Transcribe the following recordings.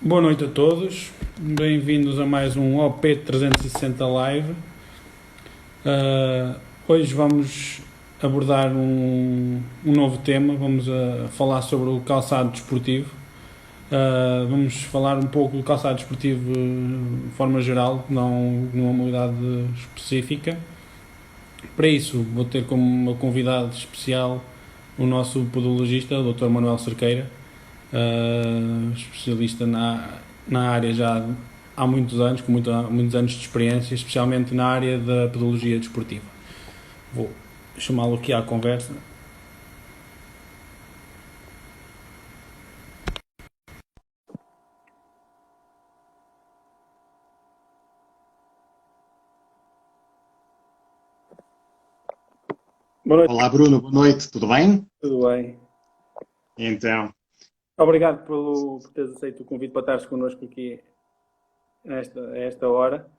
Boa noite a todos, bem-vindos a mais um OP 360 Live. Hoje vamos abordar um novo tema, vamos falar sobre o calçado desportivo. Vamos falar um pouco do calçado desportivo de forma geral, não numa modalidade específica. Para isso, vou ter como uma convidada especial o nosso podologista, o Dr. Manuel Cerqueira, especialista na área já há muitos anos, com muitos anos de experiência, especialmente na área da pedologia desportiva. Vou chamá-lo aqui à conversa. Boa noite, Olá Bruno, boa noite, tudo bem? tudo bem? Então, Obrigado por teres aceito o convite para estares connosco aqui a esta hora,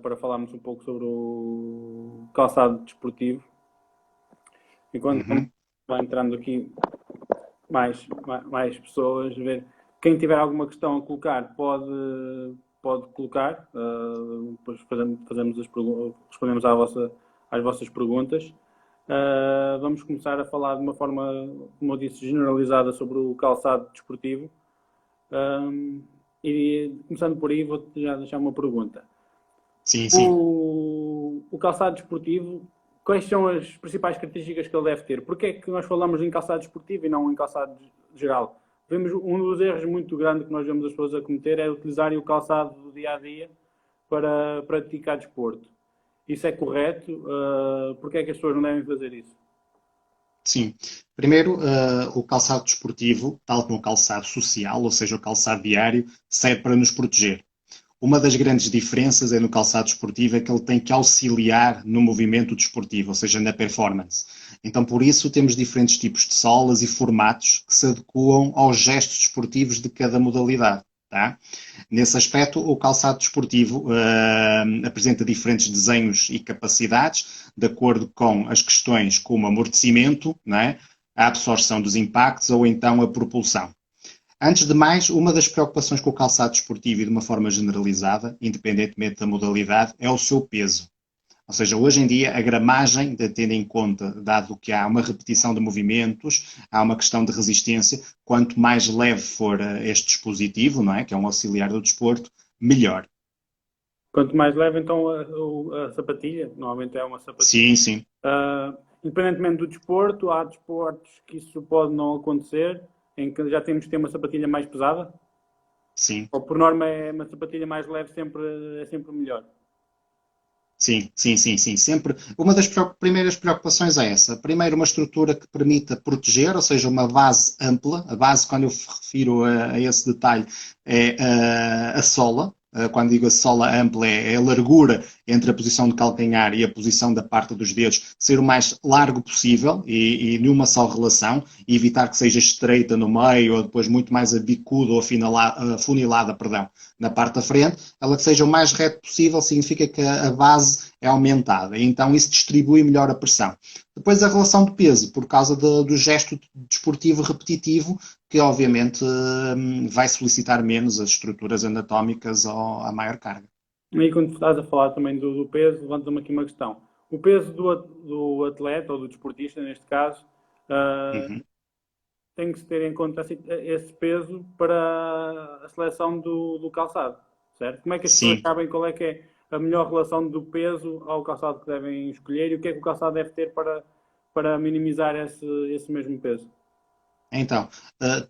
para falarmos um pouco sobre o calçado desportivo. Enquanto uhum, vai entrando aqui mais pessoas, ver quem tiver alguma questão a colocar pode colocar, depois respondemos às vossas perguntas. Vamos começar a falar de uma forma, como eu disse, generalizada sobre o calçado desportivo. E começando por aí, vou-te já deixar uma pergunta. sim, sim. O calçado desportivo, quais são as principais características que ele deve ter? Porquê é que nós falamos em calçado desportivo e não em calçado geral? Vemos um dos erros muito grandes que nós vemos as pessoas a cometer é utilizarem o calçado do dia a dia para praticar desporto. Isso é correto? Porquê é que as pessoas não devem fazer isso? Sim. Primeiro, o calçado desportivo, tal como o calçado social, ou seja, o calçado diário, serve para nos proteger. Uma das grandes diferenças é no calçado desportivo é que ele tem que auxiliar no movimento desportivo, ou seja, na performance. Então, por isso, temos diferentes tipos de solas e formatos que se adequam aos gestos desportivos de cada modalidade. Tá? Nesse aspecto, o calçado desportivo apresenta diferentes desenhos e capacidades de acordo com as questões como amortecimento, não é? A absorção dos impactos ou então a propulsão. Antes de mais, uma das preocupações com o calçado desportivo e de uma forma generalizada, independentemente da modalidade, é o seu peso. Ou seja, hoje em dia a gramagem, tendo em conta, dado que há uma repetição de movimentos, há uma questão de resistência, quanto mais leve for este dispositivo, não é? Que é um auxiliar do desporto, melhor. Quanto mais leve, então, a sapatilha, normalmente é uma sapatilha. Sim, sim, Independentemente do desporto, há desportos que isso pode não acontecer, em que já temos de ter uma sapatilha mais pesada, sim. ou por norma é uma sapatilha mais leve é sempre melhor. Sim, sim, sim, sim. Sempre. Uma das primeiras preocupações é essa. Primeiro, uma estrutura que permita proteger, ou seja, uma base ampla. A base, quando eu me refiro a esse detalhe, é a sola. Quando digo a sola ampla, é a largura entre a posição de calcanhar e a posição da parte dos dedos ser o mais largo possível e numa só relação, e evitar que seja estreita no meio ou depois muito mais bicuda ou afunilada, perdão, na parte da frente. Ela que seja o mais reto possível significa que a base é aumentada e então isso distribui melhor a pressão. Depois a relação de peso, por causa do gesto desportivo repetitivo, que obviamente vai solicitar menos as estruturas anatómicas à maior carga. E quando estás a falar também do peso, levanta-me aqui uma questão. O peso do atleta, ou do desportista, neste caso, uh, Uhum. tem que se ter em conta esse peso para a seleção do calçado, certo? Como é que as pessoas Sim, sabem qual é que é a melhor relação do peso ao calçado que devem escolher e o que é que o calçado deve ter para minimizar esse mesmo peso? então,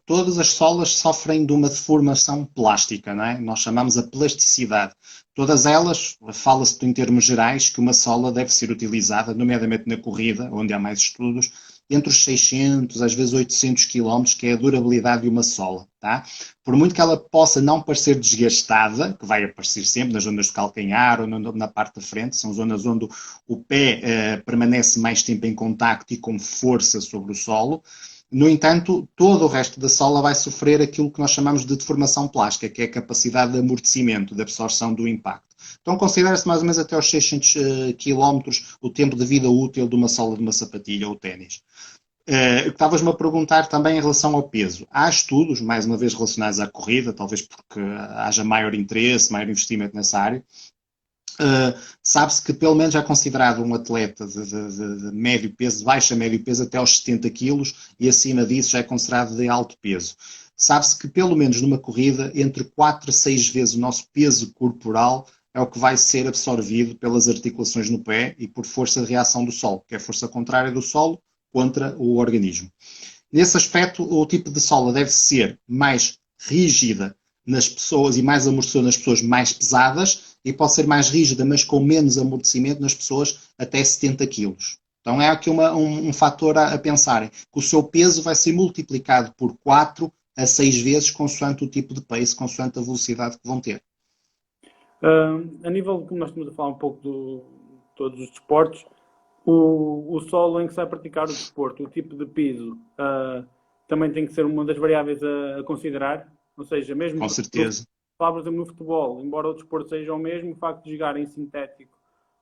todas as solas sofrem de uma deformação plástica, não é? Nós chamamos a plasticidade. Todas elas, fala-se em termos gerais, que uma sola deve ser utilizada, nomeadamente na corrida, onde há mais estudos, entre os 600, às vezes 800 quilómetros, que é a durabilidade de uma sola, tá? Por muito que ela possa não parecer desgastada, que vai aparecer sempre nas zonas de calcanhar ou na parte da frente, são zonas onde o pé permanece mais tempo em contacto e com força sobre o solo. No entanto, todo o resto da sola vai sofrer aquilo que nós chamamos de deformação plástica, que é a capacidade de amortecimento, de absorção do impacto. Então, considera-se mais ou menos até aos 600 km o tempo de vida útil de uma sola de uma sapatilha ou ténis. Estavas-me a perguntar também em relação ao peso. Há estudos, mais uma vez relacionados à corrida, talvez porque haja maior interesse, maior investimento nessa área. Sabe-se que pelo menos é considerado um atleta de médio peso, de baixo a médio peso, até aos 70 quilos, e acima disso já é considerado de alto peso. Sabe-se que pelo menos numa corrida, entre 4 a 6 vezes o nosso peso corporal é o que vai ser absorvido pelas articulações no pé e por força de reação do solo, que é a força contrária do solo contra o organismo. Nesse aspecto, o tipo de sola deve ser mais rígida nas pessoas e mais amortecedora nas pessoas mais pesadas, e pode ser mais rígida, mas com menos amortecimento nas pessoas até 70 quilos. Então é aqui um fator a pensarem, que o seu peso vai ser multiplicado por 4 a 6 vezes consoante o tipo de pace, consoante a velocidade que vão ter. A nível, como nós estamos a falar um pouco de todos os desportos, o solo em que se vai praticar o desporto, o tipo de piso, também tem que ser uma das variáveis a considerar. Ou seja, mesmo Com certeza. por exemplo, no futebol, embora o desporto seja o mesmo, o facto de jogar em sintético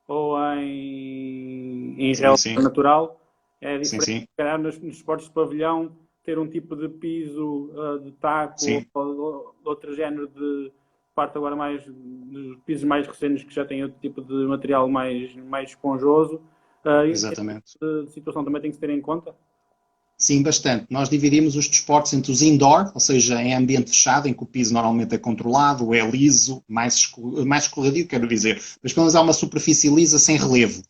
ou em Sim, relva sim. natural é Sim, diferente. sim. Se calhar nos esportes de pavilhão, ter um tipo de piso de taco Sim, ou outro género de parte agora mais dos pisos mais recentes que já têm outro tipo de material mais esponjoso. Esse tipo exatamente. de situação também tem que se ter em conta. Sim, bastante. Nós dividimos os desportos entre os indoor, ou seja, em ambiente fechado, em que o piso normalmente é controlado, é liso, mais escorregadio, quero dizer, mas pelo menos há uma superfície lisa sem relevo.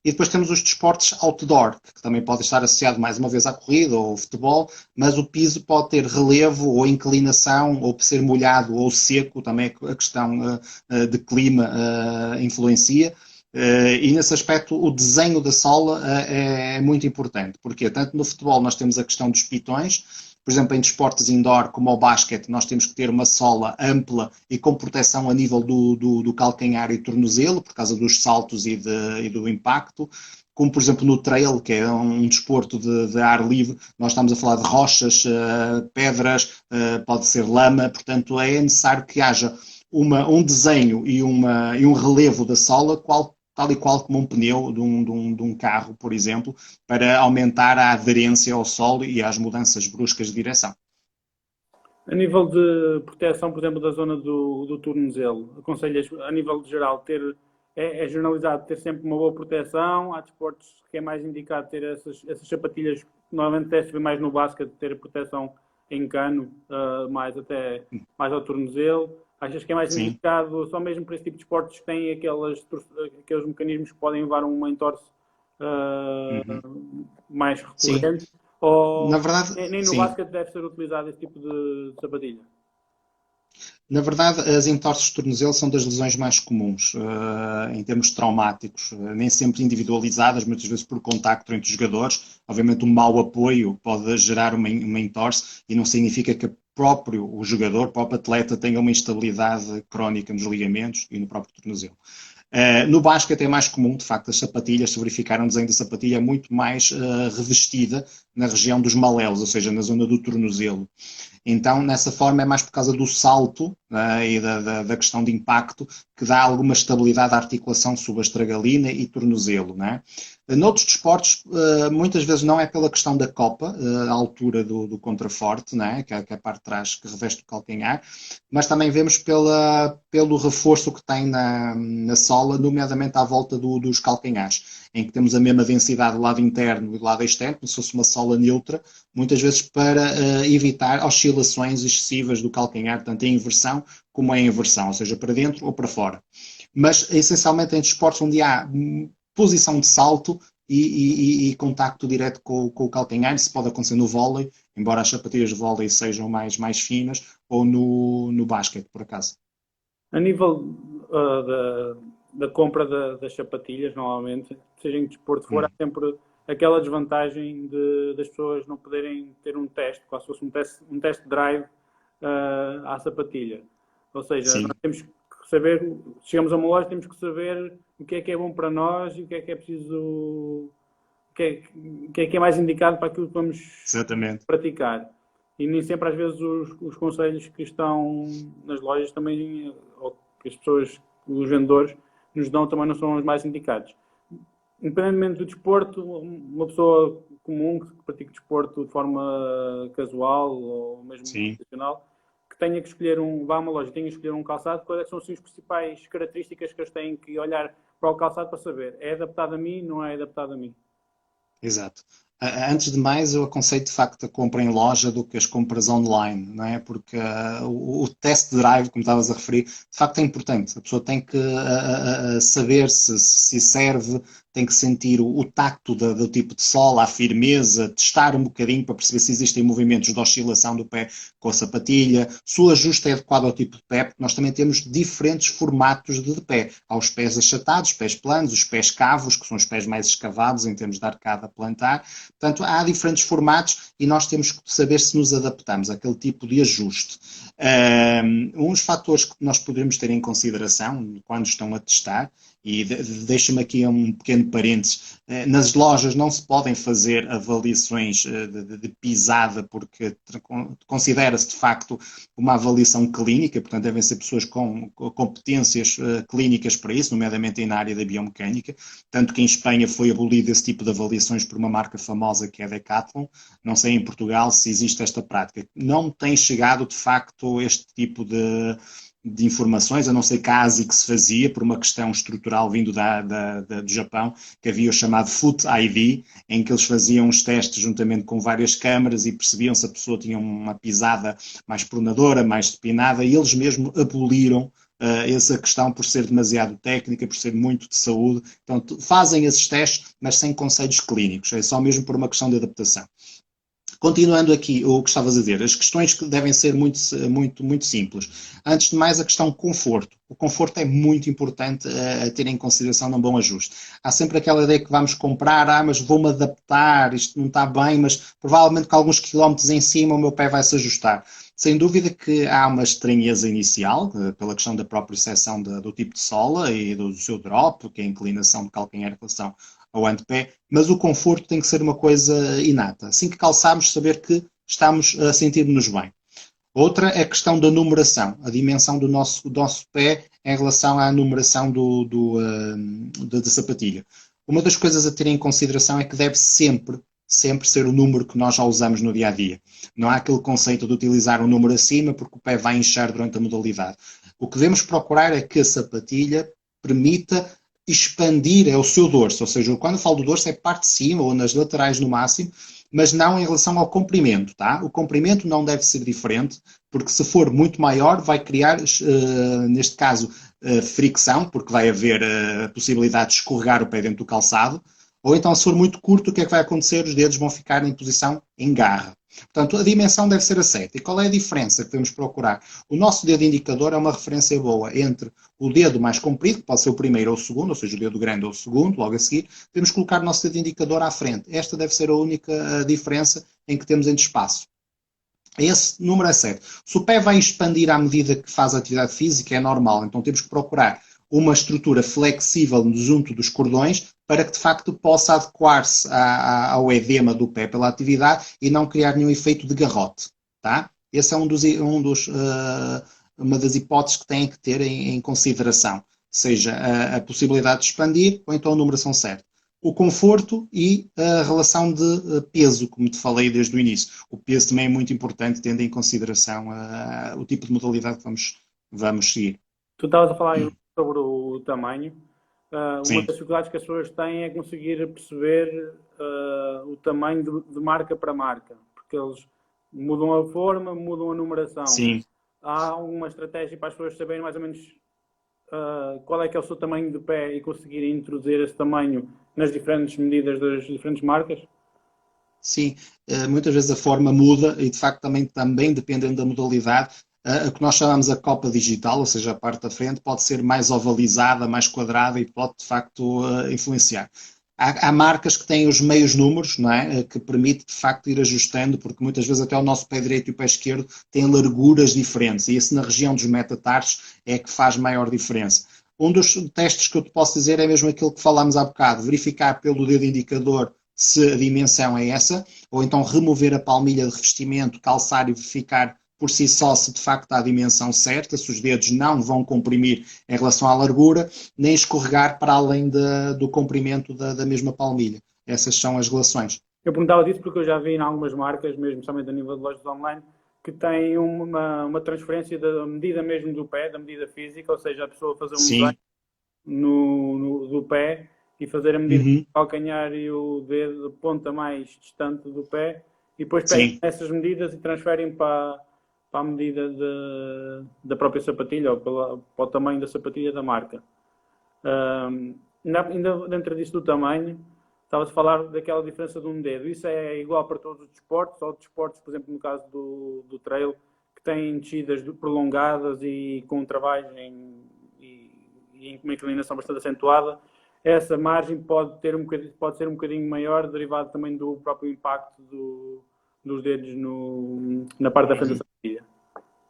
E depois temos os desportos outdoor, que também pode estar associado mais uma vez à corrida ou ao futebol, mas o piso pode ter relevo ou inclinação, ou ser molhado ou seco, também a questão de clima influencia. E nesse aspecto o desenho da sola é muito importante, porque tanto no futebol nós temos a questão dos pitões, por exemplo, em desportos indoor como o basquete, nós temos que ter uma sola ampla e com proteção a nível do calcanhar e tornozelo, por causa dos saltos e do impacto. Como, por exemplo, no trail, que é um desporto de ar livre, nós estamos a falar de rochas, pedras, pode ser lama, portanto é necessário que haja um desenho e um relevo da sola, tal e qual como um pneu de um carro, por exemplo, para aumentar a aderência ao solo e às mudanças bruscas de direção. A nível de proteção, por exemplo, da zona do tornozelo, aconselhas, a nível de geral, é generalizado ter sempre uma boa proteção. Há desportos que é mais indicado ter essas sapatilhas, normalmente deve mais no basquete, ter proteção em cano, mais ao tornozelo. Achas que é mais Sim. indicado só mesmo para esse tipo de esportes que têm aqueles mecanismos que podem levar a uma entorse Uhum. mais Sim. recorrente? Ou Na verdade, nem no sim. basquete deve ser utilizado esse tipo de sapatilha? Na verdade, as entorses de tornozelo são das lesões mais comuns, em termos traumáticos, nem sempre individualizadas, muitas vezes por contacto entre os jogadores. Obviamente, um mau apoio pode gerar uma entorse e não significa que o jogador, o próprio atleta, tenha uma instabilidade crónica nos ligamentos e no próprio tornozelo. No basquete é mais comum, de facto, as sapatilhas, se verificar um desenho da sapatilha, é muito mais revestida na região dos malelos, ou seja, na zona do tornozelo. Então, nessa forma, é mais por causa do salto e da questão de impacto que dá alguma estabilidade à articulação subastragalina e tornozelo. Né? Noutros desportos, muitas vezes não é pela questão da copa, a altura do contraforte, né? que é a parte de trás que reveste o calcanhar, mas também vemos pelo reforço que tem na sola, nomeadamente à volta dos calcanhares, em que temos a mesma densidade do lado interno e do lado externo, como se fosse uma sola neutra, muitas vezes para evitar oscilações excessivas do calcanhar, tanto em inversão como em inversão, ou seja, para dentro ou para fora. Mas essencialmente em desportos onde há posição de salto e contacto direto com o calcanhar, isso pode acontecer no vôlei, embora as sapatilhas de vôlei sejam mais finas, ou no basquete, por acaso. A nível da compra das sapatilhas, normalmente, seja em que desporto for, há Hum. sempre aquela desvantagem das pessoas não poderem ter um teste, quase se fosse um test drive à sapatilha. Ou seja, Sim, nós temos que saber, chegamos a uma loja, temos que saber o que é bom para nós e o que é preciso, o que é mais indicado para aquilo que vamos exatamente. praticar. E nem sempre, às vezes, os conselhos que estão nas lojas também, ou que as pessoas, os vendedores, nos dão, também não são os mais indicados. independentemente do desporto, uma pessoa comum que pratique desporto de forma casual ou mesmo Sim. profissional, que tenha que escolher vá a uma loja, tenha que escolher um calçado, quais são assim, as principais características que eles têm que olhar para o calçado para saber, é adaptado a mim, não é adaptado a mim? Exato. Antes de mais, eu aconselho de facto a compra em loja do que as compras online, não é? Porque o test drive, como estavas a referir, de facto é importante. A pessoa tem que saber se serve, tem que sentir o tacto do tipo de sola, a firmeza, testar um bocadinho para perceber se existem movimentos de oscilação do pé com a sapatilha, se o ajuste é adequado ao tipo de pé, porque nós também temos diferentes formatos de pé. Há os pés achatados, os pés planos, os pés cavos, que são os pés mais escavados em termos de arcada plantar. Portanto, há diferentes formatos e nós temos que saber se nos adaptamos àquele tipo de ajuste. Uns fatores que nós podemos ter em consideração quando estão a testar, e deixa-me aqui um pequeno parênteses, nas lojas não se podem fazer avaliações de pisada porque considera-se de facto uma avaliação clínica, portanto devem ser pessoas com competências clínicas para isso, nomeadamente na área da biomecânica, tanto que em Espanha foi abolido esse tipo de avaliações por uma marca famosa que é a Decathlon. Não sei em Portugal se existe esta prática. Não tem chegado de facto este tipo de informações, a não ser que a ASIC se fazia por uma questão estrutural vindo do Japão, que havia o chamado Foot ID, em que eles faziam os testes juntamente com várias câmaras e percebiam se a pessoa tinha uma pisada mais pronadora, mais supinada, e eles mesmo aboliram essa questão por ser demasiado técnica, por ser muito de saúde. Então, fazem esses testes, mas sem conselhos clínicos, é só mesmo por uma questão de adaptação. Continuando aqui o que estavas a dizer, as questões que devem ser muito simples. Antes de mais, a questão conforto. O conforto é muito importante a ter em consideração num bom ajuste. Há sempre aquela ideia que vamos comprar, mas vou-me adaptar, isto não está bem, mas provavelmente com alguns quilómetros em cima o meu pé vai se ajustar. Sem dúvida que há uma estranheza inicial, pela questão da própria seção do tipo de sola e do seu drop, que é a inclinação de calcanhar em relação ao antepé, mas o conforto tem que ser uma coisa inata. Assim que calçarmos, saber que estamos a sentir-nos bem. Outra é a questão da numeração, a dimensão do nosso pé em relação à numeração da sapatilha. Uma das coisas a ter em consideração é que deve sempre ser o número que nós já usamos no dia a dia. Não há aquele conceito de utilizar um número acima porque o pé vai inchar durante a modalidade. O que devemos procurar é que a sapatilha permita expandir é o seu dorso, ou seja, quando eu falo do dorso é parte de cima ou nas laterais no máximo, mas não em relação ao comprimento, tá? O comprimento não deve ser diferente, porque se for muito maior vai criar, neste caso, fricção, porque vai haver a possibilidade de escorregar o pé dentro do calçado, ou então se for muito curto, o que é que vai acontecer? Os dedos vão ficar em posição em garra. Portanto, a dimensão deve ser a 7. E qual é a diferença que devemos procurar? O nosso dedo indicador é uma referência boa entre o dedo mais comprido, que pode ser o primeiro ou o segundo, ou seja, o dedo grande ou o segundo, logo a seguir, devemos colocar o nosso dedo indicador à frente. Esta deve ser a única diferença em que temos entre espaço. Esse número é 7. Se o pé vai expandir à medida que faz a atividade física, é normal. Então temos que procurar uma estrutura flexível junto dos cordões para que de facto possa adequar-se ao edema do pé pela atividade e não criar nenhum efeito de garrote. Tá? Esse é uma das hipóteses que têm que ter em consideração, seja a possibilidade de expandir ou então a numeração certa. O conforto e a relação de peso, como te falei desde o início. O peso também é muito importante, tendo em consideração o tipo de modalidade que vamos seguir. Tu estavas a falar sobre o tamanho. Uma Sim. das dificuldades que as pessoas têm é conseguir perceber o tamanho de marca para marca, porque eles mudam a forma, mudam a numeração. Sim. Há uma estratégia para as pessoas saberem mais ou menos qual é que é o seu tamanho de pé e conseguirem introduzir esse tamanho nas diferentes medidas das diferentes marcas? Sim, muitas vezes a forma muda e de facto também dependendo da modalidade, o que nós chamamos a copa digital, ou seja, a parte da frente, pode ser mais ovalizada, mais quadrada e pode de facto influenciar. Há marcas que têm os meios números, não é? Que permite de facto ir ajustando, porque muitas vezes até o nosso pé direito e o pé esquerdo têm larguras diferentes e isso na região dos metatarsos é que faz maior diferença. Um dos testes que eu te posso dizer é mesmo aquilo que falámos há bocado, verificar pelo dedo indicador se a dimensão é essa, ou então remover a palmilha de revestimento, calçar e verificar por si só se de facto há a dimensão certa, se os dedos não vão comprimir em relação à largura, nem escorregar para além do comprimento da mesma palmilha. Essas são as relações. Eu perguntava disso porque eu já vi em algumas marcas, mesmo somente a nível de lojas online, que têm uma transferência da medida mesmo do pé, da medida física, ou seja, a pessoa fazer um desenho Sim. do pé e fazer a medida do Uhum. calcanhar e o dedo, a ponta mais distante do pé, e depois pegam Sim. essas medidas e transferem para a medida da própria sapatilha ou para o tamanho da sapatilha da marca. Ainda dentro disso do tamanho, estava a falar daquela diferença de um dedo. Isso é igual para todos os desportos, ou desportos, por exemplo, no caso do trail, que têm descidas prolongadas e com travagem e uma inclinação bastante acentuada. Essa margem pode ser um bocadinho maior, derivado também do próprio impacto dos dedos na parte da frente da sapatilha.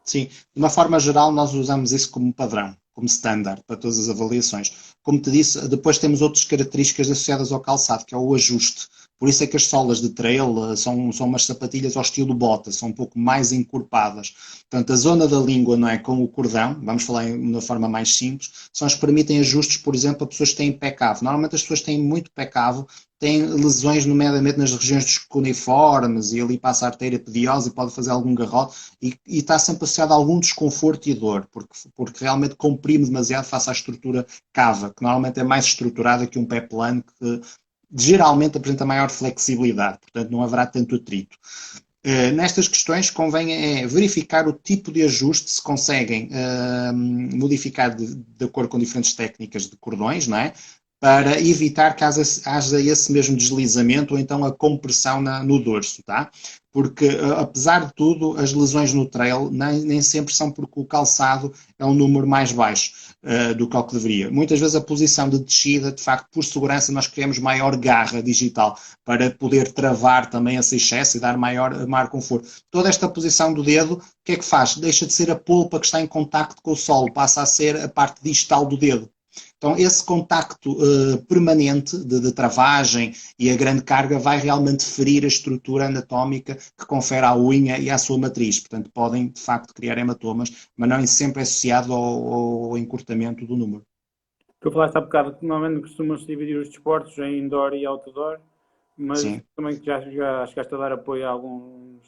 Sim, de uma forma geral, nós usamos isso como padrão, como standard para todas as avaliações. Como te disse, depois temos outras características associadas ao calçado, que é o ajuste. Por isso é que as solas de trail são umas sapatilhas ao estilo bota, são um pouco mais encorpadas. Portanto, a zona da língua, não é, com o cordão, vamos falar de uma forma mais simples, são as que permitem ajustes, por exemplo, a pessoas que têm pé cavo. Normalmente as pessoas que têm muito pé cavo têm lesões, nomeadamente nas regiões dos cuneiformes, e ali passa a artéria pediosa e pode fazer algum garrote, e está sempre associado a algum desconforto e dor, porque realmente comprime demasiado face à estrutura cava, que normalmente é mais estruturada que um pé plano, que geralmente apresenta maior flexibilidade, portanto não haverá tanto atrito. Nestas questões convém verificar o tipo de ajuste, se conseguem modificar de acordo com diferentes técnicas de cordões, não é? Para evitar que haja esse mesmo deslizamento ou então a compressão no dorso, tá? Porque, apesar de tudo, as lesões no trail nem sempre são porque o calçado é um número mais baixo do que o que deveria. Muitas vezes a posição de descida, de facto, por segurança, nós queremos maior garra digital para poder travar também esse excesso e dar maior conforto. Toda esta posição do dedo, o que é que faz? Deixa de ser a polpa que está em contacto com o solo, passa a ser a parte distal do dedo. Então, esse contacto permanente de travagem e a grande carga vai realmente ferir a estrutura anatómica que confere à unha e à sua matriz. Portanto, podem, de facto, criar hematomas, mas não sempre é associado ao encurtamento do número. Tu falaste há bocado que normalmente costumam-se dividir os desportos em indoor e outdoor, mas Sim. também já chegaste a dar apoio a alguns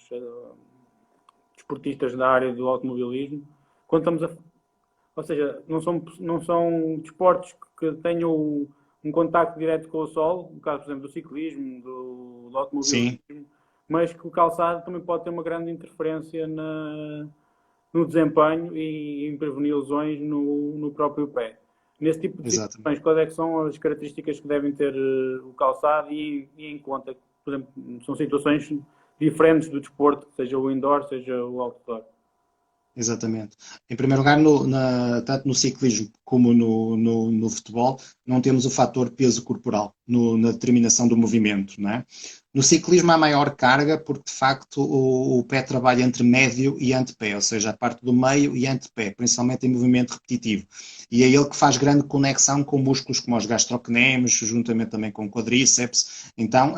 desportistas da área do automobilismo. Quando estamos ou seja, não são desportos que tenham um contacto direto com o solo, no caso, por exemplo, do ciclismo, do automobilismo, Sim, mas que o calçado também pode ter uma grande interferência no desempenho e em prevenir lesões no próprio pé. Nesse tipo de exatamente. situações, quais é que são as características que devem ter o calçado e em conta, por exemplo, são situações diferentes do desporto, seja o indoor, seja o outdoor. Exatamente. Em primeiro lugar, tanto no ciclismo como no futebol, não temos o fator peso corporal na determinação do movimento, não é? No ciclismo há maior carga porque, de facto, o pé trabalha entre médio e antepé, ou seja, a parte do meio e antepé, principalmente em movimento repetitivo. E é ele que faz grande conexão com músculos como os gastrocnêmios, juntamente também com o quadríceps. Então,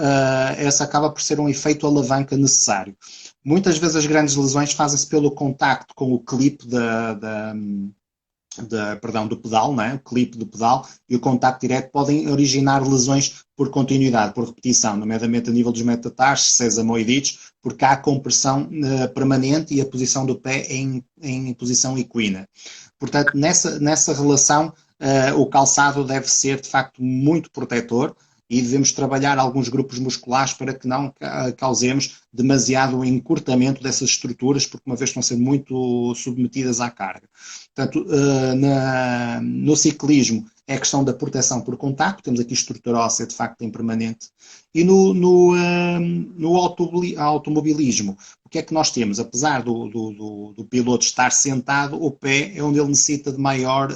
essa acaba por ser um efeito alavanca necessário. Muitas vezes as grandes lesões fazem-se pelo contacto com o clipe do pedal, não é? O clipe do pedal e o contacto direto podem originar lesões por continuidade, por repetição, nomeadamente a nível dos metatarsos, sesamoidites, porque há compressão permanente e a posição do pé em posição equina. Portanto, nessa relação, o calçado deve ser, de facto, muito protetor e devemos trabalhar alguns grupos musculares para que não causemos demasiado encurtamento dessas estruturas, porque uma vez estão a ser muito submetidas à carga. Portanto, no ciclismo é a questão da proteção por contacto, temos aqui estrutura óssea de facto em permanente, e no automobilismo, o que é que nós temos? Apesar do piloto estar sentado, o pé é onde ele necessita de maior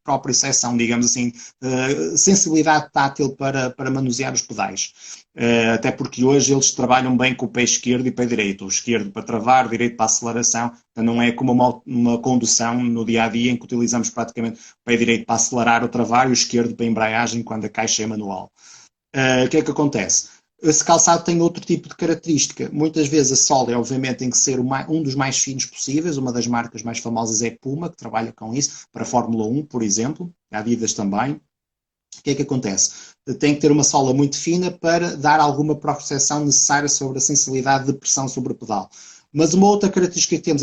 proprioceção, digamos assim, sensibilidade tátil para manusear os pedais. Até porque hoje eles trabalham bem com o pé esquerdo e pé direito. O esquerdo para travar, o direito para aceleração. Então não é como uma condução no dia-a-dia em que utilizamos praticamente o pé direito para acelerar ou travar e o esquerdo para embreagem quando a caixa é manual. O que é que acontece? Esse calçado tem outro tipo de característica. Muitas vezes a sola, obviamente, tem que ser um dos mais finos possíveis. Uma das marcas mais famosas é Puma, que trabalha com isso, para a Fórmula 1, por exemplo. A Adidas também. O que é que acontece? Tem que ter uma sola muito fina para dar alguma proteção necessária sobre a sensibilidade de pressão sobre o pedal. Mas uma outra característica que temos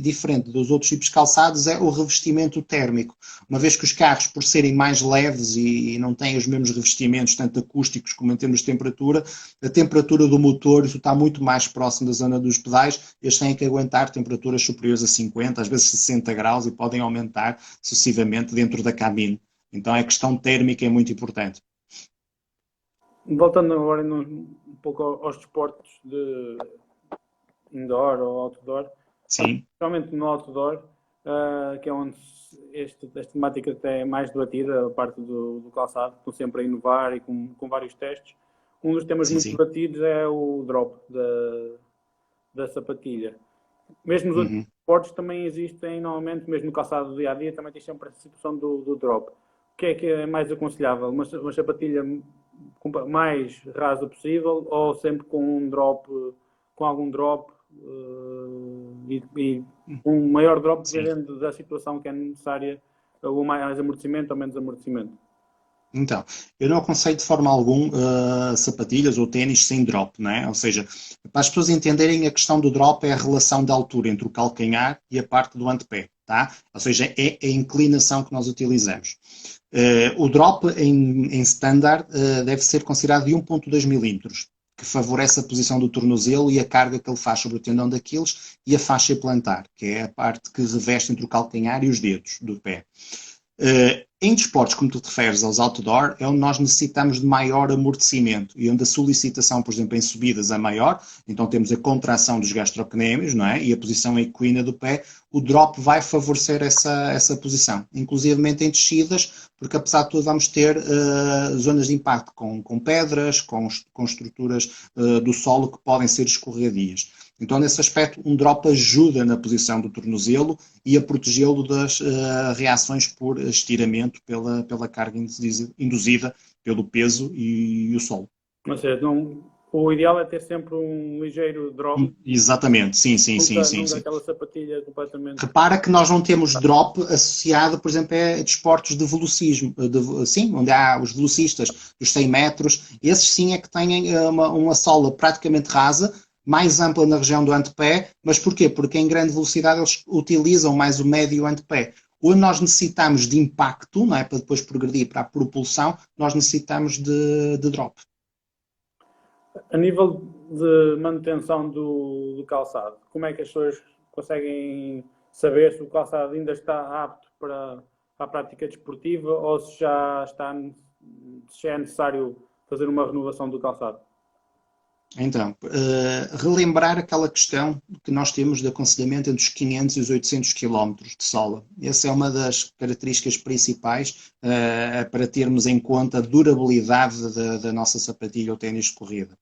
diferente dos outros tipos de calçados é o revestimento térmico. Uma vez que os carros, por serem mais leves e não têm os mesmos revestimentos, tanto acústicos como em termos de temperatura, a temperatura do motor está muito mais próximo da zona dos pedais. Eles têm que aguentar temperaturas superiores a 50, às vezes 60 graus, e podem aumentar sucessivamente dentro da cabine. Então a questão térmica é muito importante. Voltando agora um pouco aos desportos de indoor ou outdoor, Sim. principalmente no outdoor, que é onde esta temática até é mais debatida, a parte do calçado, estão sempre a inovar e com vários testes. Um dos temas muito debatidos é o drop da sapatilha. Mesmo nos outros esportes também existem, normalmente, mesmo no calçado do dia-a-dia, também tem sempre a situação do drop. O que é mais aconselhável? Uma sapatilha mais rasa possível ou sempre com um drop, com algum drop e um maior drop dependendo da situação que é necessária, ou mais amortecimento ou menos amortecimento? Então, eu não aconselho de forma alguma sapatilhas ou ténis sem drop, não é? Ou seja, para as pessoas entenderem, a questão do drop é a relação de altura entre o calcanhar e a parte do antepé, tá? Ou seja, é a inclinação que nós utilizamos. O drop em standard deve ser considerado de 1,2 milímetros, que favorece a posição do tornozelo e a carga que ele faz sobre o tendão daqueles e a faixa plantar, que é a parte que reveste entre o calcanhar e os dedos do pé. Em desportos, como tu te referes aos outdoor, é onde nós necessitamos de maior amortecimento e onde a solicitação, por exemplo, em subidas é maior, então temos a contração dos gastrocnêmios, não é? E a posição equina do pé, o drop vai favorecer essa posição, inclusivamente em descidas, porque apesar de tudo vamos ter zonas de impacto com pedras, com estruturas do solo que podem ser escorregadias. Então, nesse aspecto, um drop ajuda na posição do tornozelo e a protegê-lo das reações por estiramento pela carga induzida pelo peso e o solo. Ou seja, o ideal é ter sempre um ligeiro drop. Exatamente, sim. Nunca aquela sapatilha completamente... Repara que nós não temos drop associado, por exemplo, a desportos de velocismo, onde há os velocistas dos 100 metros, esses sim é que têm uma sola praticamente rasa, mais ampla na região do antepé, mas porquê? Porque em grande velocidade eles utilizam mais o médio antepé. Onde nós necessitamos de impacto, não é, para depois progredir para a propulsão, nós necessitamos de drop. A nível de manutenção do calçado, como é que as pessoas conseguem saber se o calçado ainda está apto para a prática desportiva ou se já é necessário fazer uma renovação do calçado? Então, relembrar aquela questão que nós temos de aconselhamento entre os 500 e os 800 km de sola. Essa é uma das características principais para termos em conta a durabilidade da nossa sapatilha ou ténis de corrida.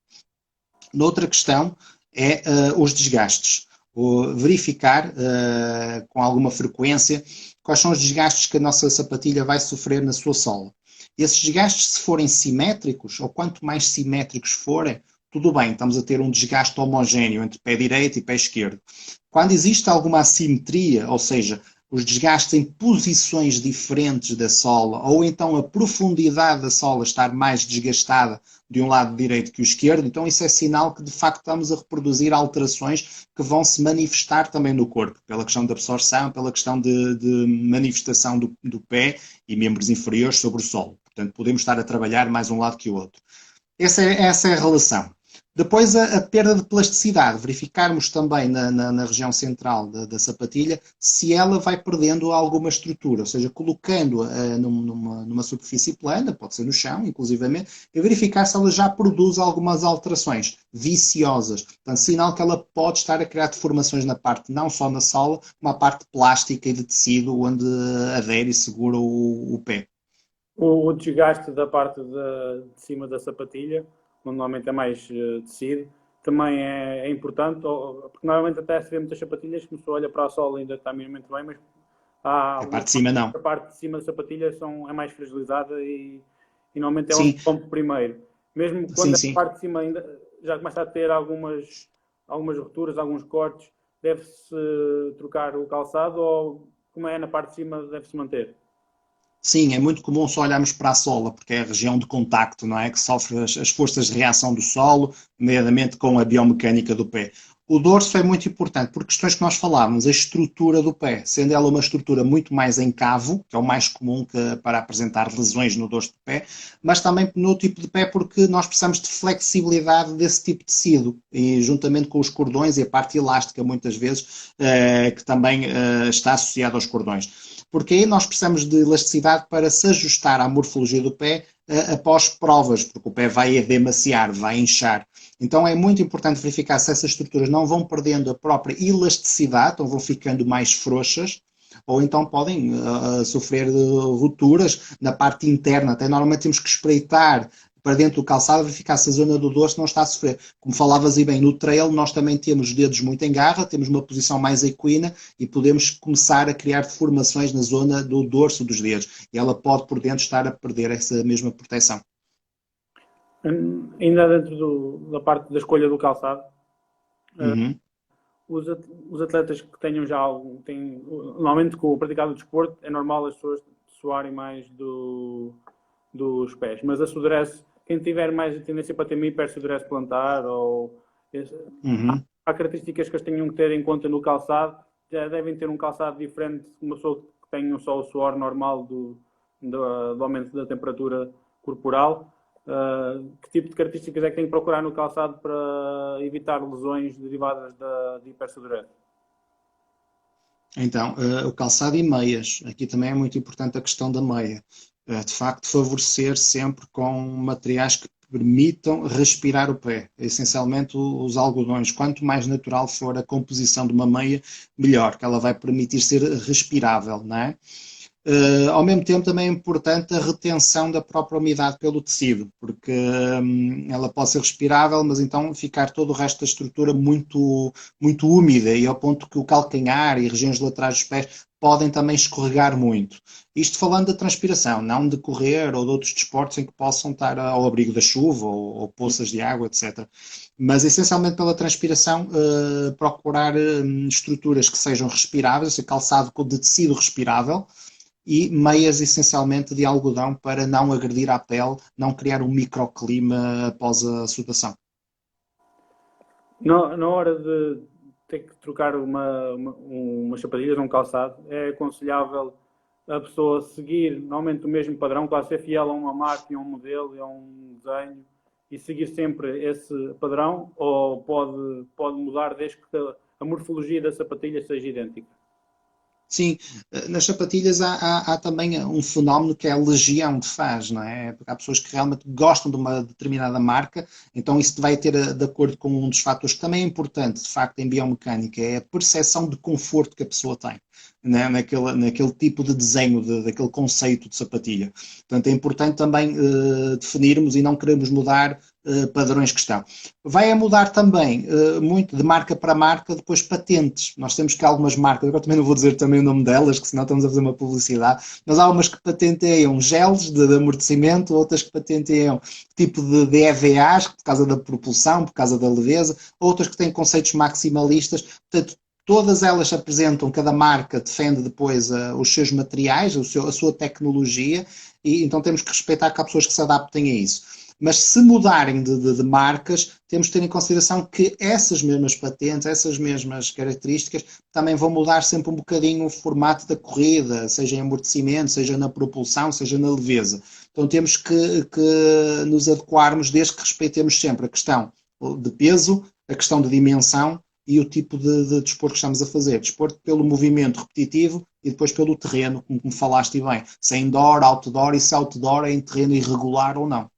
Noutra questão é os desgastes. Verificar com alguma frequência quais são os desgastes que a nossa sapatilha vai sofrer na sua sola. Esses desgastes, se forem simétricos, ou quanto mais simétricos forem, tudo bem, estamos a ter um desgaste homogéneo entre pé direito e pé esquerdo. Quando existe alguma assimetria, ou seja, os desgastes em posições diferentes da sola, ou então a profundidade da sola estar mais desgastada de um lado direito que o esquerdo, então isso é sinal que de facto estamos a reproduzir alterações que vão se manifestar também no corpo, pela questão de absorção, pela questão de manifestação do pé e membros inferiores sobre o solo. Portanto, podemos estar a trabalhar mais um lado que o outro. Essa é a relação. Depois a perda de plasticidade, verificarmos também na região central da sapatilha se ela vai perdendo alguma estrutura, ou seja, colocando-a numa superfície plana, pode ser no chão, inclusivamente, e verificar se ela já produz algumas alterações viciosas. Portanto, sinal que ela pode estar a criar deformações na parte, não só na sola, uma parte plástica e de tecido onde adere e segura o pé. O desgaste da parte de cima da sapatilha, onde normalmente é mais tecido, também é importante, porque normalmente até se vê muitas sapatilhas que se olha para a sola ainda está minimamente bem, mas a parte de cima não. A parte de cima da sapatilha é mais fragilizada e normalmente é onde rompe primeiro. Mesmo quando Sim, a sim. parte de cima ainda já começa a ter algumas rupturas, alguns cortes, deve-se trocar o calçado ou, como é na parte de cima, deve-se manter? Sim, é muito comum só olharmos para a sola, porque é a região de contacto, não é? Que sofre as forças de reação do solo, nomeadamente com a biomecânica do pé. O dorso é muito importante por questões que nós falávamos, a estrutura do pé, sendo ela uma estrutura muito mais em cavo, que é o mais comum para apresentar lesões no dorso do pé, mas também no tipo de pé, porque nós precisamos de flexibilidade desse tipo de tecido, e juntamente com os cordões e a parte elástica, muitas vezes, que também está associada aos cordões. Porque aí nós precisamos de elasticidade para se ajustar à morfologia do pé após provas, porque o pé vai edemaciar, vai inchar. Então é muito importante verificar se essas estruturas não vão perdendo a própria elasticidade, então vão ficando mais frouxas, ou então podem sofrer rupturas na parte interna. Até normalmente temos que espreitar para dentro do calçado, verificar se a zona do dorso não está a sofrer. Como falavas aí bem, no trail nós também temos os dedos muito em garra, temos uma posição mais equina e podemos começar a criar deformações na zona do dorso dos dedos. E ela pode por dentro estar a perder essa mesma proteção. Ainda dentro da parte da escolha do calçado, Uhum. os atletas que tenham já algo, normalmente com o praticar do desporto, é normal as pessoas suarem mais dos pés, mas a sudorese, quem tiver mais a tendência para ter uma hipersudorese plantar ou Uhum. há características que eles tenham que ter em conta no calçado, já devem ter um calçado diferente de uma pessoa que tenha só o suor normal do aumento da temperatura corporal. Que tipo de características é que tem que procurar no calçado para evitar lesões derivadas de hipersudorese? Então, o calçado e meias. Aqui também é muito importante a questão da meia. De facto, favorecer sempre com materiais que permitam respirar o pé. Essencialmente, os algodões. Quanto mais natural for a composição de uma meia, melhor, que ela vai permitir ser respirável, não é? Ao mesmo tempo, também é importante a retenção da própria umidade pelo tecido, porque ela pode ser respirável, mas então ficar todo o resto da estrutura muito úmida e ao ponto que o calcanhar e regiões laterais dos pés podem também escorregar muito. Isto falando da transpiração, não de correr ou de outros desportos em que possam estar ao abrigo da chuva ou poças de água, etc. Mas essencialmente pela transpiração, procurar estruturas que sejam respiráveis, calçado de tecido respirável, e meias essencialmente de algodão para não agredir à pele, não criar um microclima após a sudação. Na hora de ter que trocar umas sapatilhas ou um calçado, é aconselhável a pessoa seguir normalmente o mesmo padrão, claro, ser fiel a uma marca e a um modelo e a um desenho e seguir sempre esse padrão, ou pode mudar desde que a morfologia da sapatilha seja idêntica? Sim, nas sapatilhas há também um fenómeno que é a legião de fãs, não é? Porque há pessoas que realmente gostam de uma determinada marca, então isso vai ter de acordo com um dos fatores que também é importante, de facto, em biomecânica, é a percepção de conforto que a pessoa tem, né? Naquele tipo de desenho, daquele conceito de sapatilha. Portanto, é importante também definirmos e não queremos mudar padrões que estão. Vai a mudar também muito de marca para marca, depois patentes. Nós temos que algumas marcas, agora também não vou dizer também o nome delas, que senão estamos a fazer uma publicidade, mas há umas que patenteiam geles de amortecimento, outras que patenteiam tipo de EVAs, por causa da propulsão, por causa da leveza, outras que têm conceitos maximalistas. Portanto, todas elas apresentam, cada marca defende depois os seus materiais, a sua tecnologia, e então temos que respeitar que há pessoas que se adaptem a isso. Mas se mudarem de marcas, temos de ter em consideração que essas mesmas patentes, essas mesmas características, também vão mudar sempre um bocadinho o formato da corrida, seja em amortecimento, seja na propulsão, seja na leveza. Então temos que nos adequarmos desde que respeitemos sempre a questão de peso, a questão de dimensão e o tipo de desporto que estamos a fazer. Desporto pelo movimento repetitivo e depois pelo terreno, como falaste bem. Se é indoor, outdoor e se outdoor é em terreno irregular ou não.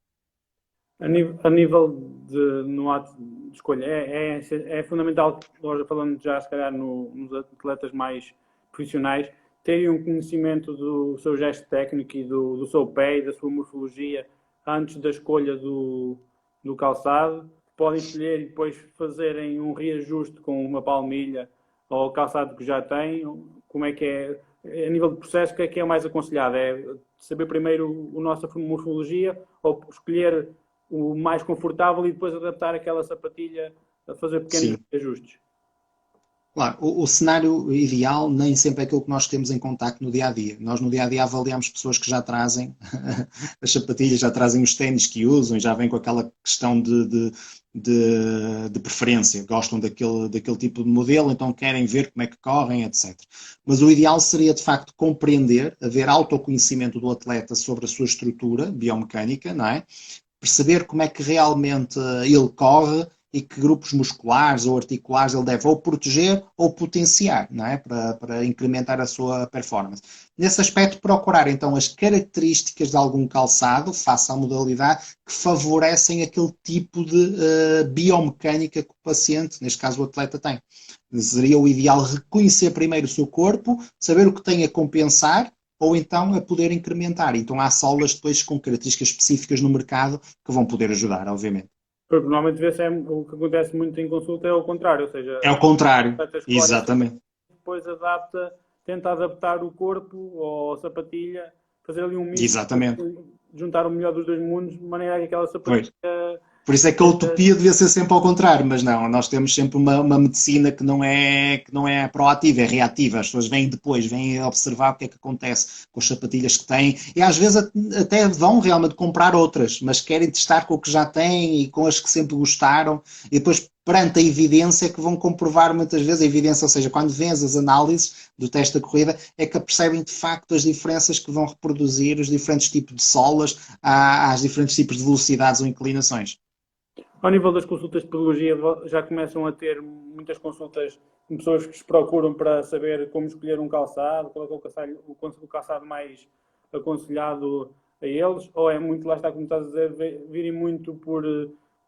A nível de, no ato de escolha, é fundamental, nós falando já se calhar nos atletas mais profissionais, terem um conhecimento do seu gesto técnico e do seu pé e da sua morfologia antes da escolha do calçado. Podem escolher e depois fazerem um reajuste com uma palmilha ao calçado que já têm. Como é que é? A nível de processo, o que é o mais aconselhado? É saber primeiro a nossa morfologia ou escolher o mais confortável e depois adaptar aquela sapatilha a fazer pequenos Sim. ajustes. Claro, o cenário ideal nem sempre é aquilo que nós temos em contacto no dia a dia. Nós no dia a dia avaliamos pessoas que já trazem as sapatilhas, já trazem os ténis que usam e já vêm com aquela questão de preferência. Gostam daquele tipo de modelo, então querem ver como é que correm, etc. Mas o ideal seria de facto compreender, haver autoconhecimento do atleta sobre a sua estrutura biomecânica, não é? Perceber como é que realmente ele corre e que grupos musculares ou articulares ele deve ou proteger ou potenciar, não é? Para incrementar a sua performance. Nesse aspecto, procurar então as características de algum calçado, face à modalidade, que favorecem aquele tipo de biomecânica que o paciente, neste caso o atleta, tem. Seria o ideal reconhecer primeiro o seu corpo, saber o que tem a compensar, ou então a poder incrementar. Então há solas depois com características específicas no mercado que vão poder ajudar, obviamente. Porque normalmente o que acontece muito em consulta é o contrário, ou seja, É o contrário. a escolhe Exatamente. depois tenta adaptar o corpo ou a sapatilha, fazer ali um misto, Exatamente. juntar o melhor dos dois mundos, de maneira que aquela Pois. sapatilha Por isso é que a utopia devia ser sempre ao contrário, mas não, nós temos sempre uma medicina que não é proativa, é reativa. As pessoas vêm depois, vêm observar o que é que acontece com as sapatilhas que têm e às vezes até vão realmente comprar outras, mas querem testar com o que já têm e com as que sempre gostaram e depois perante a evidência que vão comprovar muitas vezes, a evidência, ou seja, quando vês as análises do teste da corrida, é que percebem de facto as diferenças que vão reproduzir, os diferentes tipos de solas, às diferentes tipos de velocidades ou inclinações. ao nível das consultas de pedologia, já começam a ter muitas consultas com pessoas que os procuram para saber como escolher um calçado, qual é o calçado mais aconselhado a eles, ou é muito, lá está, como estás a dizer, virem muito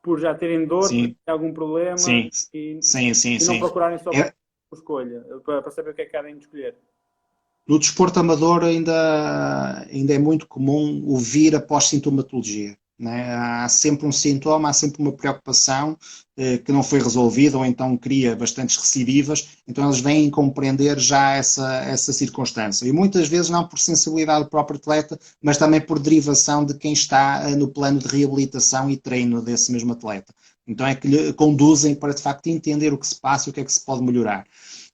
por já terem dor, por Sim, terem algum problema sim, e, sim, sim, e não sim. procurarem só por É, escolha, para saber o que é que querem escolher. no desporto amador ainda é muito comum ouvir após sintomatologia. Né? Há sempre um sintoma, há sempre uma preocupação que não foi resolvida ou então cria bastantes recidivas, então eles vêm compreender já essa circunstância. E muitas vezes não por sensibilidade do próprio atleta, mas também por derivação de quem está no plano de reabilitação e treino desse mesmo atleta. Então é que lhe conduzem para de facto entender o que se passa e o que é que se pode melhorar.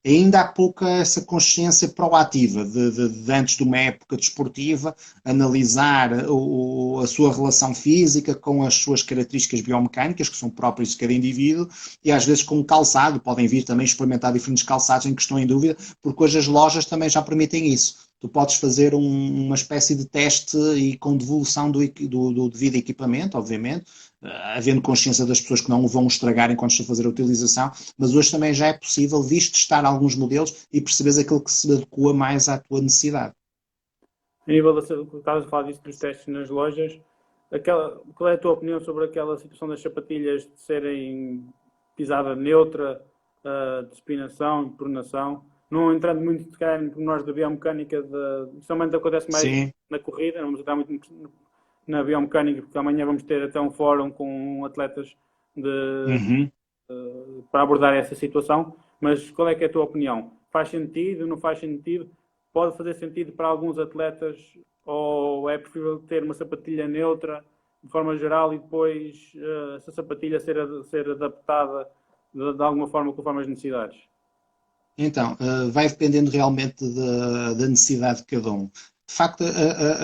Ainda há pouca essa consciência proativa de antes de uma época desportiva, analisar a sua relação física com as suas características biomecânicas, que são próprias de cada indivíduo, e às vezes com o calçado, podem vir também experimentar diferentes calçados em que estão em dúvida, porque hoje as lojas também já permitem isso. Tu podes fazer uma espécie de teste e com devolução do devido equipamento, obviamente, havendo consciência das pessoas que não o vão estragar enquanto estão a fazer a utilização, mas hoje também já é possível, visto testar alguns modelos e perceberes aquilo que se adequa mais à tua necessidade. A nível estavas a falar disso dos testes nas lojas, qual é a tua opinião sobre aquela situação das sapatilhas de serem pisada neutra, de supinação, de pronação? Não entrando muito, se calhar, em pormenores da biomecânica, somente acontece mais Sim. na corrida, não vamos entrar muito na biomecânica, porque amanhã vamos ter até um fórum com atletas Uhum. para abordar essa situação, mas qual é que é a tua opinião? Faz sentido, não faz sentido? Pode fazer sentido para alguns atletas ou é preferível ter uma sapatilha neutra de forma geral e depois essa sapatilha ser adaptada de alguma forma conforme as necessidades? Então, vai dependendo realmente da necessidade de cada um. De facto,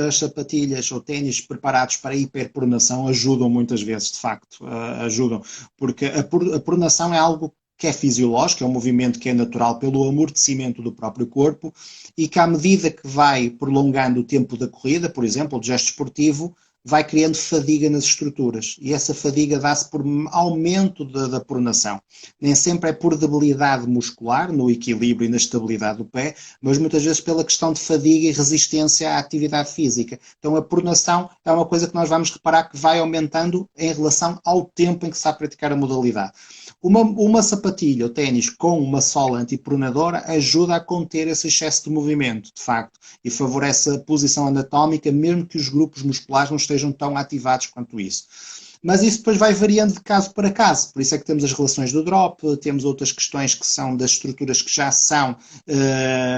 as sapatilhas ou ténis preparados para a hiperpronação ajudam muitas vezes, de facto, ajudam, porque a pronação é algo que é fisiológico, é um movimento que é natural pelo amortecimento do próprio corpo e que à medida que vai prolongando o tempo da corrida, por exemplo, do gesto esportivo, vai criando fadiga nas estruturas e essa fadiga dá-se por aumento da pronação. Nem sempre é por debilidade muscular, no equilíbrio e na estabilidade do pé, mas muitas vezes pela questão de fadiga e resistência à atividade física. Então a pronação é uma coisa que nós vamos reparar que vai aumentando em relação ao tempo em que se está a praticar a modalidade. Uma sapatilha ou ténis com uma sola antipronadora ajuda a conter esse excesso de movimento, de facto, e favorece a posição anatómica, mesmo que os grupos musculares não estejam tão ativados quanto isso. Mas isso depois vai variando de caso para caso. Por isso é que temos as relações do drop, temos outras questões que são das estruturas que já são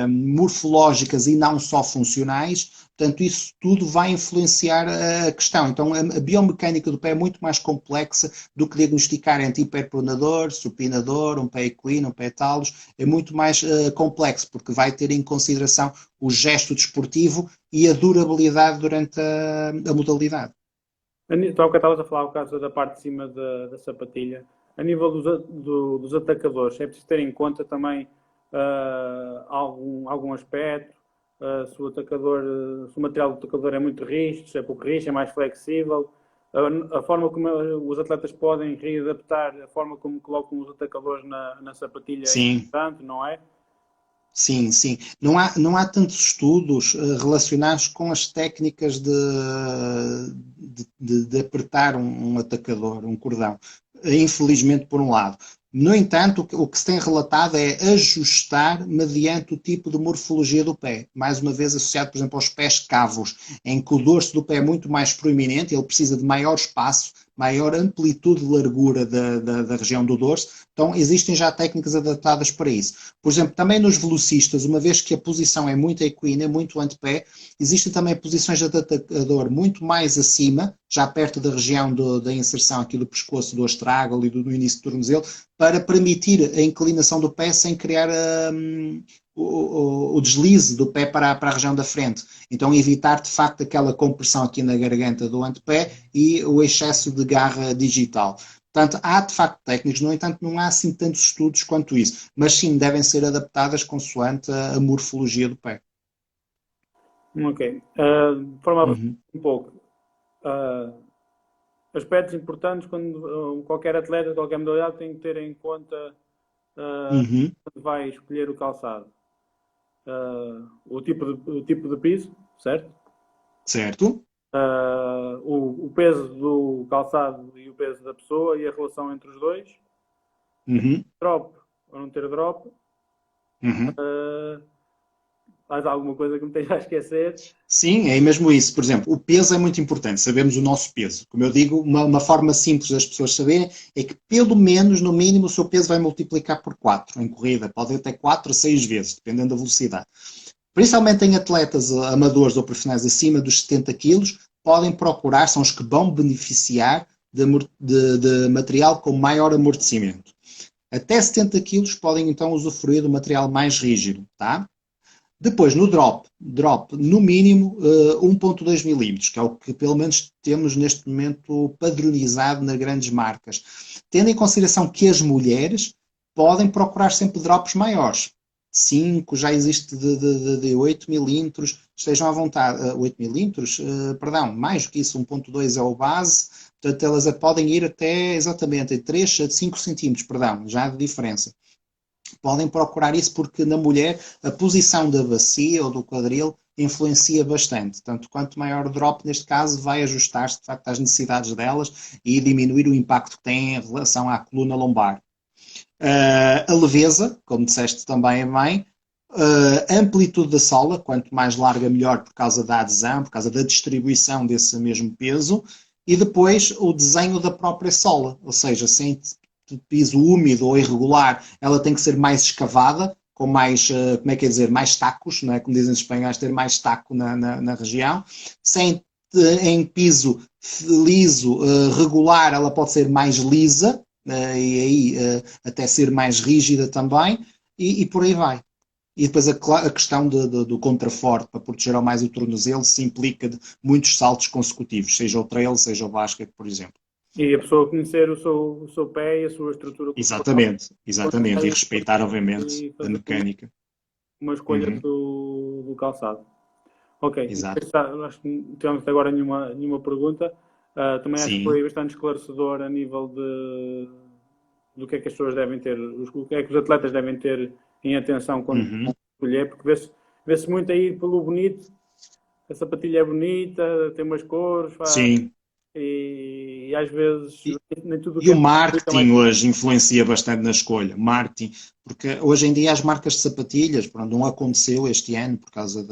morfológicas e não só funcionais. Portanto, isso tudo vai influenciar a questão. Então, a biomecânica do pé é muito mais complexa do que diagnosticar entre hiperpronador, supinador, um pé equino, um pé talos. É muito mais complexo, porque vai ter em consideração o gesto desportivo e a durabilidade durante a modalidade. Então, o que estavas a falar, o caso da parte de cima da sapatilha, a nível dos atacadores, é preciso ter em conta também algum aspecto, se o atacador, se o material do atacador é muito rígido, se é pouco rígido, é mais flexível, a forma como os atletas podem readaptar, a forma como colocam os atacadores na sapatilha é Sim. importante, não é? Sim, sim. Não há tantos estudos relacionados com as técnicas de apertar um atacador, um cordão. Infelizmente, por um lado. No entanto, o que se tem relatado é ajustar mediante o tipo de morfologia do pé. Mais uma vez associado, por exemplo, aos pés cavos, em que o dorso do pé é muito mais proeminente, ele precisa de maior espaço, maior amplitude de largura da região do dorso. Então, existem já técnicas adaptadas para isso. Por exemplo, também nos velocistas, uma vez que a posição é muito equina, muito antepé, existem também posições de atacador muito mais acima, já perto da região da inserção aqui do pescoço, do astrágalo e do início do tornozelo, para permitir a inclinação do pé sem criar o deslize do pé para a região da frente. Então, evitar de facto aquela compressão aqui na garganta do antepé e o excesso de garra digital. Portanto, há de facto técnicas, no entanto, não há assim tantos estudos quanto isso, mas sim devem ser adaptadas consoante a morfologia do pé. Ok. De forma a avançar Uhum. um pouco, uh, aspectos importantes quando qualquer atleta, qualquer modalidade tem que ter em conta Uhum. quando vai escolher o calçado. O tipo de piso, certo? Certo? O peso do calçado e o peso da pessoa e a relação entre os dois. Uhum. Drop ou não ter drop. Uhum. Uh, mais alguma coisa que me esteja a esquecer? Sim, é mesmo isso. Por exemplo, o peso é muito importante, sabemos o nosso peso. Como eu digo, uma forma simples das pessoas saberem é que, pelo menos, no mínimo, o seu peso vai multiplicar por 4 em corrida. Pode ir até 4 a 6 vezes, dependendo da velocidade. Principalmente em atletas amadores ou profissionais acima dos 70 quilos, podem procurar, são os que vão beneficiar de material com maior amortecimento. Até 70 quilos podem então usufruir do material mais rígido, tá? Depois, no drop no mínimo 1.2 milímetros, que é o que pelo menos temos neste momento padronizado nas grandes marcas. Tendo em consideração que as mulheres podem procurar sempre drops maiores. 5, já existe de 8 milímetros, estejam à vontade. 8 milímetros, perdão, mais do que isso, 1.2 é o base, portanto elas podem ir até exatamente 3 a 5 centímetros, perdão, já há de diferença. Podem procurar isso porque na mulher a posição da bacia ou do quadril influencia bastante. Tanto quanto maior o drop, neste caso, vai ajustar-se de facto às necessidades delas e diminuir o impacto que tem em relação à coluna lombar. A leveza, como disseste também bem, a amplitude da sola, quanto mais larga melhor por causa da adesão, por causa da distribuição desse mesmo peso, e depois o desenho da própria sola, ou seja, sem piso úmido ou irregular, ela tem que ser mais escavada, com mais, como é que é dizer, mais tacos, não é? Como dizem os espanhóis, ter mais taco na região. Sem, em piso liso, regular, ela pode ser mais lisa, e aí até ser mais rígida também, e por aí vai. E depois a questão do contraforte para proteger ao mais o tornozelo se implica de muitos saltos consecutivos, seja o trail, seja o basquete, por exemplo. E a pessoa conhecer o seu pé e a sua estrutura corporal Exatamente, exatamente. E respeitar, obviamente, e a fazer mecânica. uma escolha Uhum. do calçado. Ok, Exato. acho que não tivemos até agora nenhuma pergunta. Também acho que Sim. foi bastante esclarecedor a nível do que é que as pessoas devem ter, o que é que os atletas devem ter em atenção quando vão Uhum. escolher, porque vê-se muito aí pelo bonito, a sapatilha é bonita, tem umas cores, Sim. e às vezes nem tudo o E que o é marketing hoje influencia bastante na escolha. Marketing, porque hoje em dia as marcas de sapatilhas, pronto, não aconteceu este ano por causa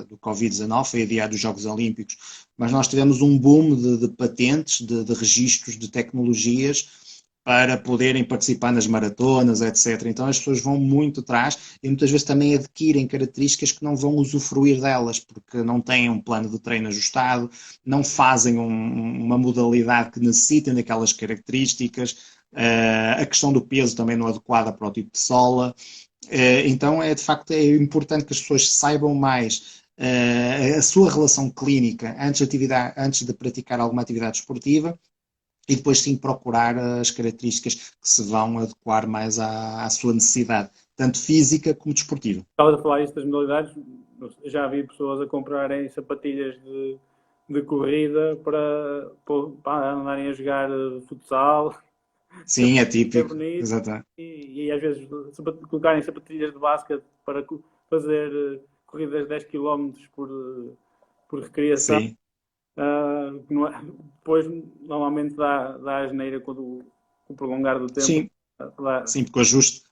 do Covid-19, foi adiado os Jogos Olímpicos, mas nós tivemos um boom de patentes, de registros, de tecnologias para poderem participar nas maratonas, etc. Então as pessoas vão muito atrás e muitas vezes também adquirem características que não vão usufruir delas, porque não têm um plano de treino ajustado, não fazem uma modalidade que necessitem daquelas características, a questão do peso também não é adequada para o tipo de sola. Então de facto é importante que as pessoas saibam mais a sua relação clínica antes de praticar alguma atividade esportiva e depois sim procurar as características que se vão adequar mais à sua necessidade, tanto física como desportiva. Estavas a falar isso das modalidades, já vi pessoas a comprarem sapatilhas de corrida para andarem a jogar futsal. Sim, é É típico, bonito. exatamente. E às vezes colocarem sapatilhas de basquete para fazer corridas de 10 km por recriação. Sim. Depois normalmente dá asneira quando o prolongar do tempo. Sim, sim, porque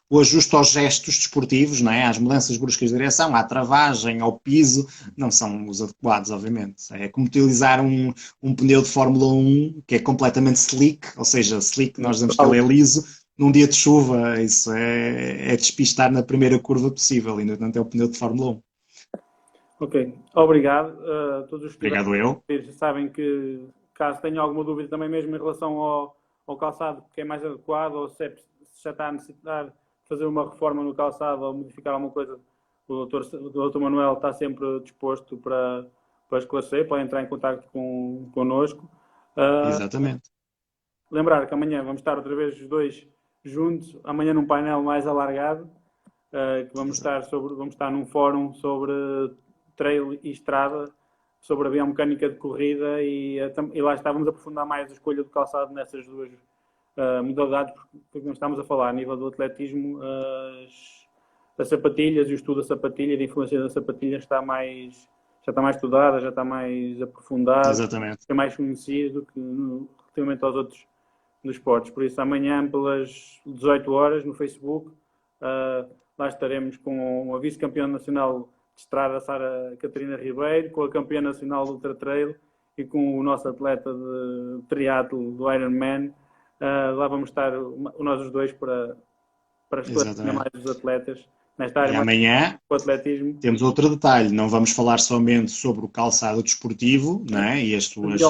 o ajuste aos gestos desportivos, não é? Às mudanças bruscas de direção, à travagem, ao piso, não são os adequados, obviamente. É como utilizar um pneu de Fórmula 1 que é completamente slick, ou seja, slick, nós dizemos que ele é liso, num dia de chuva, isso é despistar na primeira curva possível, e no entanto é o pneu de Fórmula 1. Ok, obrigado. Todos os que Obrigado eu. sabem que, caso tenham alguma dúvida também mesmo em relação ao calçado, que é mais adequado, ou se já está a necessitar de fazer uma reforma no calçado ou modificar alguma coisa, o Dr. Manuel está sempre disposto para esclarecer, pode entrar em contato connosco. Exatamente. Lembrar que amanhã vamos estar outra vez os dois juntos, amanhã num painel mais alargado, que vamos estar num fórum sobre trail e estrada, sobre a biomecânica de corrida e lá estávamos a aprofundar mais a escolha do calçado nessas duas modalidades, porque nós estamos a falar a nível do atletismo, as sapatilhas e o estudo da sapatilha e da influência da sapatilha já está mais estudada, já está mais aprofundado, Exatamente. é mais conhecido que relativamente aos outros dos esportes. Por isso, amanhã, pelas 18 horas, no Facebook, lá estaremos com a vice-campeã nacional de estrada, Sara Catarina Ribeiro, com a campeã nacional de ultra trail e com o nosso atleta de triatlo do Ironman. Lá vamos estar nós os dois para esclarecer mais os atletas nesta área. E amanhã o atletismo. Temos outro detalhe, não vamos falar somente sobre o calçado desportivo, não é? E as suas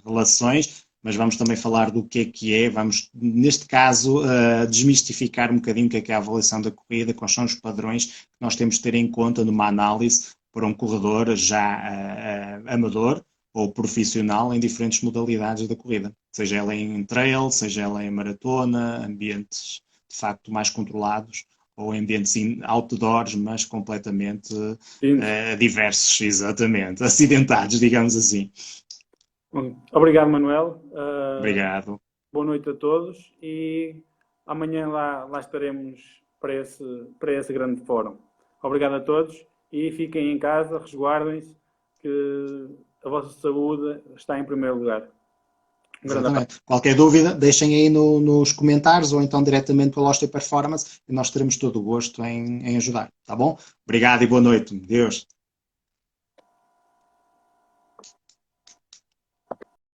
relações, mas vamos também falar do que é, vamos, neste caso, desmistificar um bocadinho o que é a avaliação da corrida, quais são os padrões que nós temos de ter em conta numa análise para um corredor já amador ou profissional em diferentes modalidades da corrida, seja ela em trail, seja ela em maratona, ambientes de facto mais controlados, ou em ambientes outdoors, mas completamente diversos, exatamente, acidentados, digamos assim. Obrigado, Manuel. Obrigado. Boa noite a todos e amanhã lá estaremos para esse grande fórum. Obrigado a todos e fiquem em casa, resguardem-se, que a vossa saúde está em primeiro lugar. Exatamente. Qualquer dúvida, deixem aí nos comentários ou então diretamente pela Osteo Performance e nós teremos todo o gosto em ajudar, tá bom? Obrigado e boa noite. Deus.